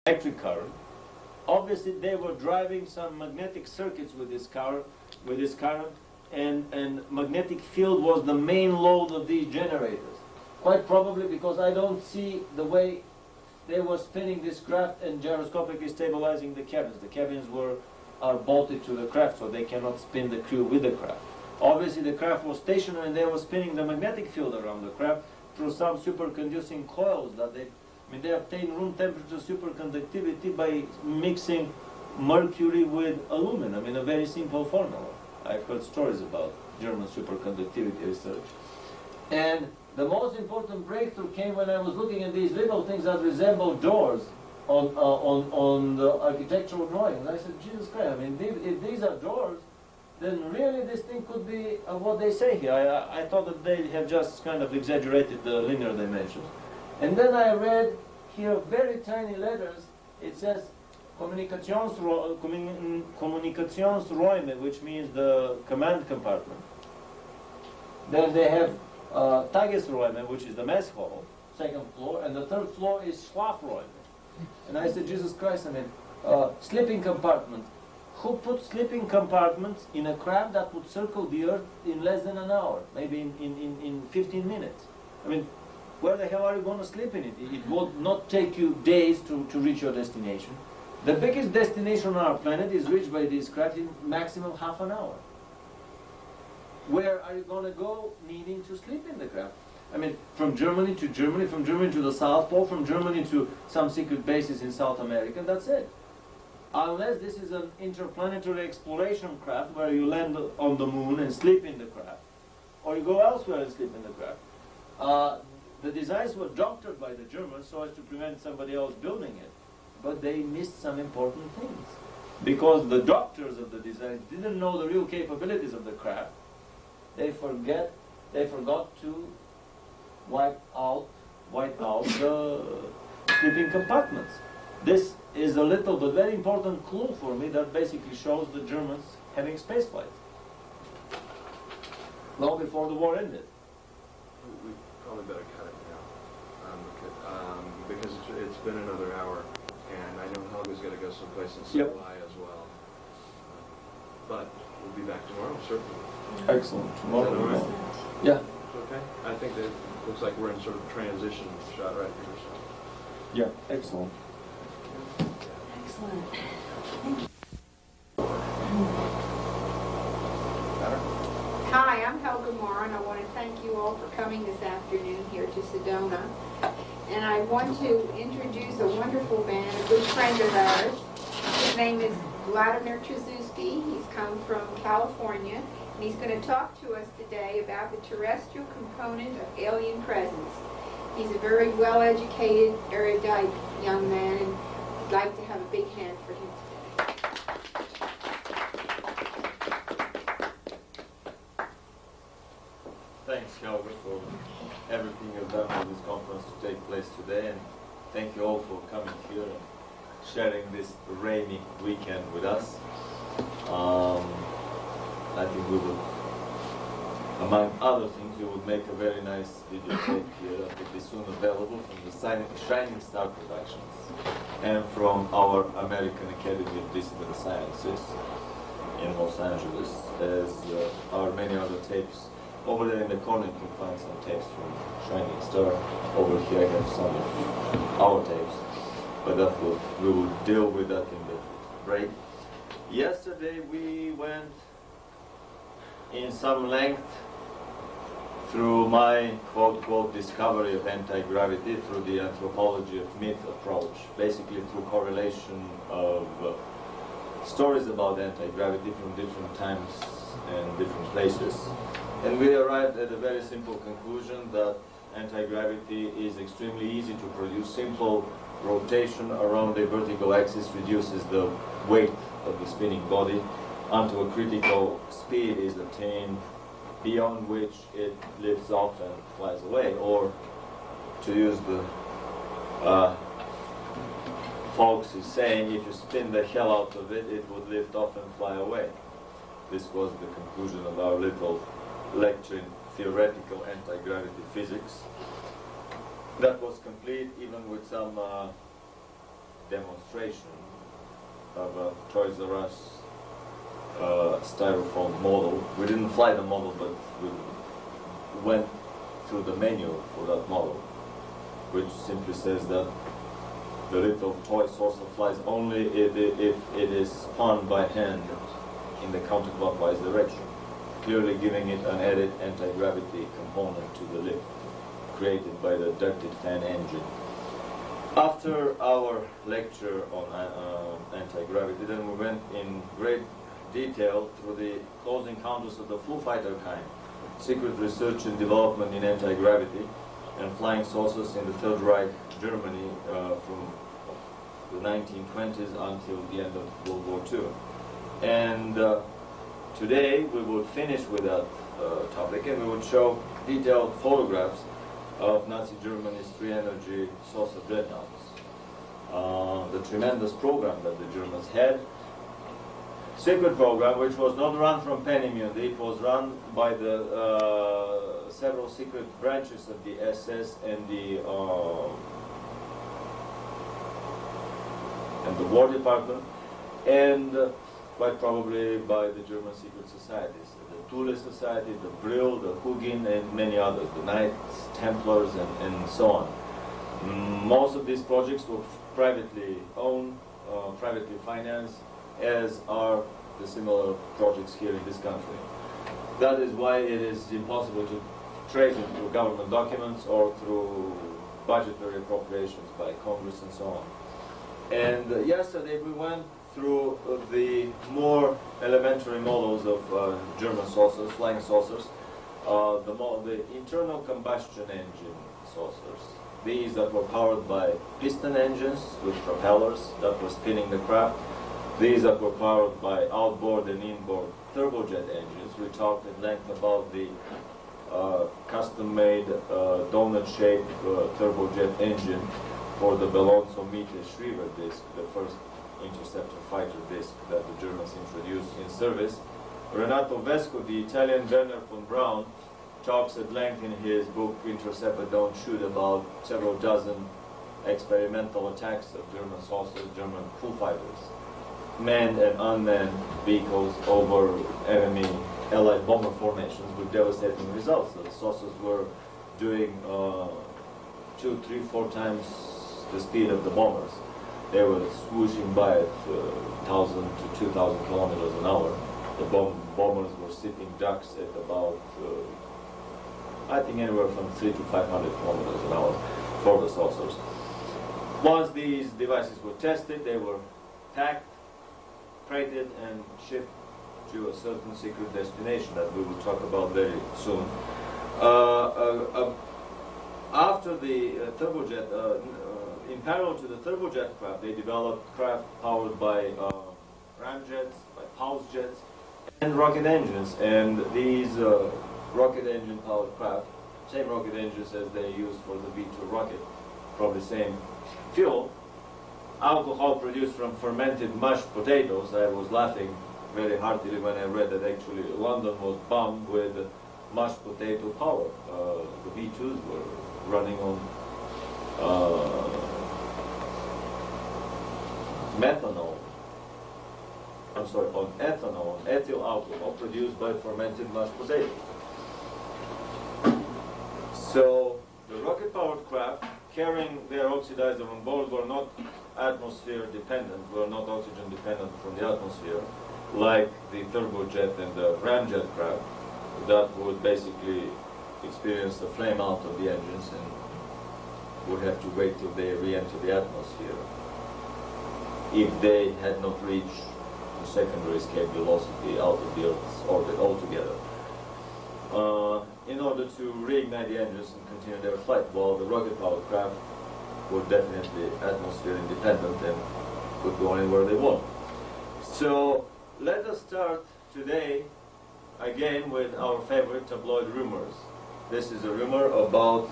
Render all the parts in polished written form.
electric current. Obviously, they were driving some magnetic circuits with this current, and magnetic field was the main load of these generators. Quite probably because I don't see the way they were spinning this craft and gyroscopically stabilizing the cabins. The cabins are bolted to the craft, so they cannot spin the crew with the craft. Obviously, the craft was stationary, and they were spinning the magnetic field around the craft through some superconducting coils that they obtain room temperature superconductivity by mixing mercury with aluminum in a very simple formula. I've heard stories about German superconductivity research. And the most important breakthrough came when I was looking at these little things that resemble doors on the architectural drawings. I said, Jesus Christ, I mean, if these are doors, then really this thing could be what they say here. I thought that they have just kind of exaggerated the linear dimensions. And then I read here very tiny letters. It says Kommunikationsräume, which means the command compartment. Then they have Tagesräume, which is the mess hall, second floor, and the third floor is Schlafräume. And I said, Jesus Christ, I mean, sleeping compartments. Who put sleeping compartments in a craft that would circle the Earth in less than an hour, maybe in 15 minutes? I mean, where the hell are you going to sleep in it? It will not take you days to reach your destination. The biggest destination on our planet is reached by this craft in maximum half an hour. Where are you going to go needing to sleep in the craft? I mean, from Germany to Germany, from Germany to the South Pole, from Germany to some secret bases in South America, that's it. Unless this is an interplanetary exploration craft where you land on the moon and sleep in the craft, or you go elsewhere and sleep in the craft. The designs were doctored by the Germans so as to prevent somebody else building it, but they missed some important things. Because the doctors of the design didn't know the real capabilities of the craft, they forgot to wipe out the sleeping compartments. This is a little but very important clue for me that basically shows the Germans having space flight long before the war ended. We probably better cut it now because it's been another hour, and I know Helga's got to go someplace and so will I as well. But we'll be back tomorrow, certainly. Excellent. Tomorrow. Is that all right? Yeah. Okay. I think that it looks like we're in sort of transition shot right here. So. Yeah. Excellent. Excellent. Hi, I'm Helga Marr, and I want to thank you all for coming this afternoon here to Sedona. And I want to introduce a wonderful man, a good friend of ours. His name is Vladimir Terziski. He's come from California, and he's going to talk to us today about the terrestrial component of alien presence. He's a very well-educated, erudite young man, and I'd like to have a big hand for him today. Thanks, Helga, for everything you've done for this conference to take place today, and thank you all for coming here and sharing this rainy weekend with us. I think we will, among other things, we will make a very nice videotape here that will be soon available from the Shining Star Productions and from our American Academy of Discipline Sciences in Los Angeles, as are many other tapes. Over there in the corner you can find some tapes from Shining Star. Over here I have some of our tapes, but we will deal with that in the break. Yesterday we went in some length through my quote-quote discovery of anti-gravity through the anthropology of myth approach, basically through correlation of stories about anti-gravity from different times and different places. And we arrived at a very simple conclusion that anti-gravity is extremely easy to produce. Simple rotation around a vertical axis reduces the weight of the spinning body until a critical speed is attained, beyond which it lifts off and flies away. Or, to use the folks is saying, if you spin the hell out of it, it would lift off and fly away. This was the conclusion of our little lecture in theoretical anti-gravity physics. That was complete even with some demonstration of a Toys R Us styrofoam model. We didn't fly the model, but we went through the menu for that model, which simply says that the little toy saucer flies only if it is spun by hand in the counterclockwise direction, clearly giving it an added anti-gravity component to the lift created by the ducted fan engine. After our lecture on anti-gravity, then we went in great detail through the close encounters of the foo fighter kind, secret research and development in anti-gravity, and flying saucers in the Third Reich, Germany, from the 1920s until the end of World War II. And today we would finish with that topic, and we would show detailed photographs of Nazi Germany's three-energy saucer dreadnoughts. The tremendous program that the Germans had. Secret program, which was not run from Peenemünde, it was run by the several secret branches of the SS and the War Department, and quite probably by the German secret societies, the Thule Society, the Brill, the Hugin, and many others, the Knights Templars, and so on. Most of these projects were privately owned, privately financed, as are the similar projects here in this country. That is why it is impossible to trace it through government documents or through budgetary appropriations by Congress and so on. And yesterday we went through the more elementary models of German saucers, flying saucers, the internal combustion engine saucers. These that were powered by piston engines with propellers that were spinning the craft. These that were powered by outboard and inboard turbojet engines. We talked at length about the custom-made donut-shaped turbojet engine for the Belonzo Mite Schriever disc, the first interceptor fighter disc that the Germans introduced in service. Renato Vesco, the Italian Werner von Braun, talks at length in his book Intercept But Don't Shoot about several dozen experimental attacks of German saucers, German foo fighters, manned and unmanned vehicles over enemy Allied bomber formations with devastating results. The saucers were doing 2, 3, 4 times the speed of the bombers. They were swooshing by at 1,000 to 2,000 kilometers an hour. The bombers were sitting ducks at about, I think, anywhere from 300 to 500 kilometers an hour for the saucers. Once these devices were tested, they were packed, crated, and shipped to a certain secret destination that we will talk about very soon. After the turbojet, in parallel to the turbojet craft, they developed craft powered by ramjets, by pulse jets, and rocket engines. And these rocket engine powered craft, same rocket engines as they used for the V2 rocket, probably same fuel. Alcohol produced from fermented mashed potatoes. I was laughing very heartily when I read that actually London was bombed with mashed potato power. The V2s were running on on ethanol, ethyl alcohol produced by fermented mashed potatoes. So the rocket-powered craft carrying their oxidizer on board were not atmosphere dependent, were not oxygen dependent from the atmosphere, like the turbojet and the ramjet craft that would basically experience the flame out of the engines and would have to wait till they re-enter the atmosphere if they had not reached the secondary escape velocity out of the Earth's orbit altogether, in order to reignite the engines and continue their flight, while the rocket-powered craft were definitely atmosphere independent and could go anywhere they want. So let us start today again with our favorite tabloid rumors. This is a rumor about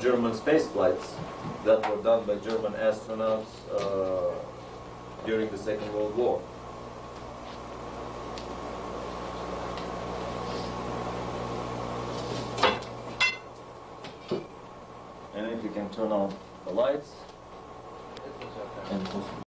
German space flights that were done by German astronauts during the Second World War. And if you can turn on the lights. and possible.